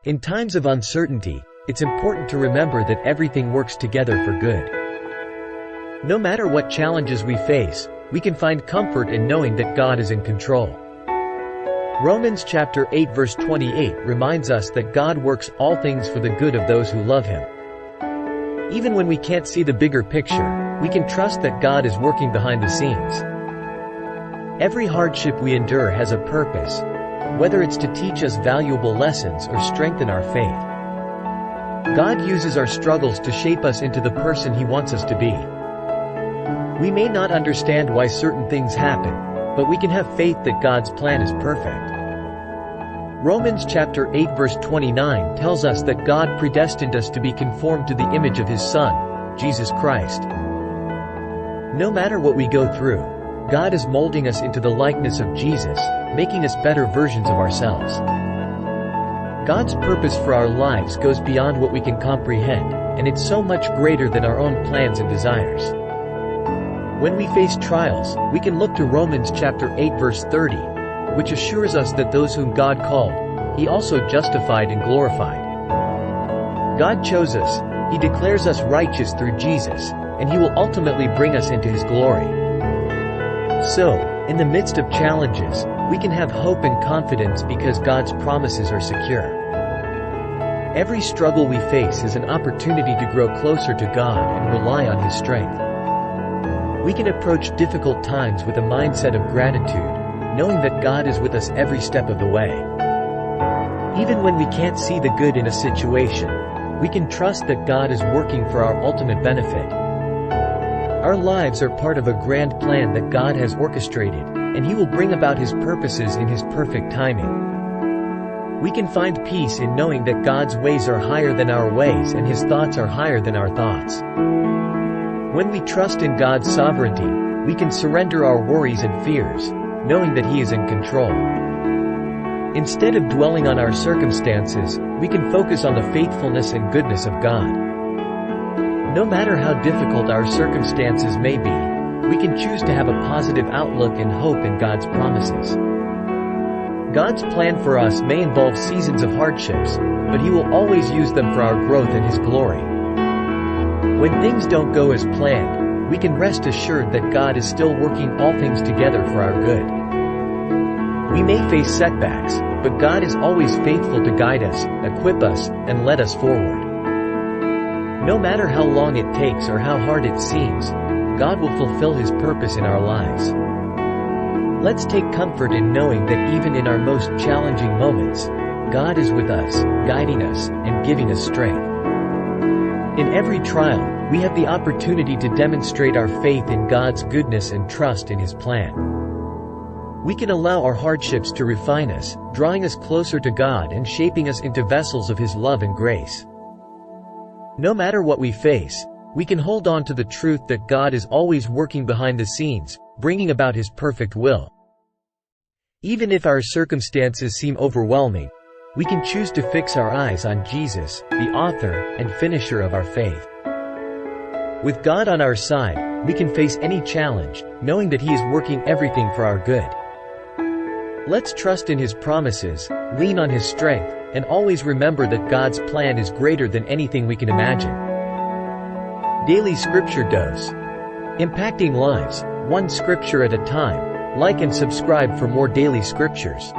In times of uncertainty, it's important to remember that everything works together for good. No matter what challenges we face, we can find comfort in knowing that God is in control. Romans chapter 8 verse 28 reminds us that God works all things for the good of those who love Him. Even when we can't see the bigger picture, we can trust that God is working behind the scenes. Every hardship we endure has a purpose, whether it's to teach us valuable lessons or strengthen our faith. God uses our struggles to shape us into the person He wants us to be. We may not understand why certain things happen, but we can have faith that God's plan is perfect. Romans chapter 8 verse 29 tells us that God predestined us to be conformed to the image of His Son, Jesus Christ. No matter what we go through, God is molding us into the likeness of Jesus, making us better versions of ourselves. God's purpose for our lives goes beyond what we can comprehend, and it's so much greater than our own plans and desires. When we face trials, we can look to Romans chapter 8 verse 30, which assures us that those whom God called, He also justified and glorified. God chose us, He declares us righteous through Jesus, and He will ultimately bring us into His glory. So, in the midst of challenges, we can have hope and confidence because God's promises are secure. Every struggle we face is an opportunity to grow closer to God and rely on His strength. We can approach difficult times with a mindset of gratitude, knowing that God is with us every step of the way. Even when we can't see the good in a situation, we can trust that God is working for our ultimate benefit. Our lives are part of a grand plan that God has orchestrated, and He will bring about His purposes in His perfect timing. We can find peace in knowing that God's ways are higher than our ways and His thoughts are higher than our thoughts. When we trust in God's sovereignty, we can surrender our worries and fears, knowing that He is in control. Instead of dwelling on our circumstances, we can focus on the faithfulness and goodness of God. No matter how difficult our circumstances may be, we can choose to have a positive outlook and hope in God's promises. God's plan for us may involve seasons of hardships, but He will always use them for our growth and His glory. When things don't go as planned, we can rest assured that God is still working all things together for our good. We may face setbacks, but God is always faithful to guide us, equip us, and lead us forward. No matter how long it takes or how hard it seems, God will fulfill His purpose in our lives. Let's take comfort in knowing that even in our most challenging moments, God is with us, guiding us, and giving us strength. In every trial, we have the opportunity to demonstrate our faith in God's goodness and trust in His plan. We can allow our hardships to refine us, drawing us closer to God and shaping us into vessels of His love and grace. No matter what we face, we can hold on to the truth that God is always working behind the scenes, bringing about His perfect will. Even if our circumstances seem overwhelming, we can choose to fix our eyes on Jesus, the author and finisher of our faith. With God on our side, we can face any challenge, knowing that He is working everything for our good. Let's trust in His promises, lean on His strength, and always remember that God's plan is greater than anything we can imagine. Daily Scripture Dose. Impacting lives, one scripture at a time. Like and subscribe for more daily scriptures.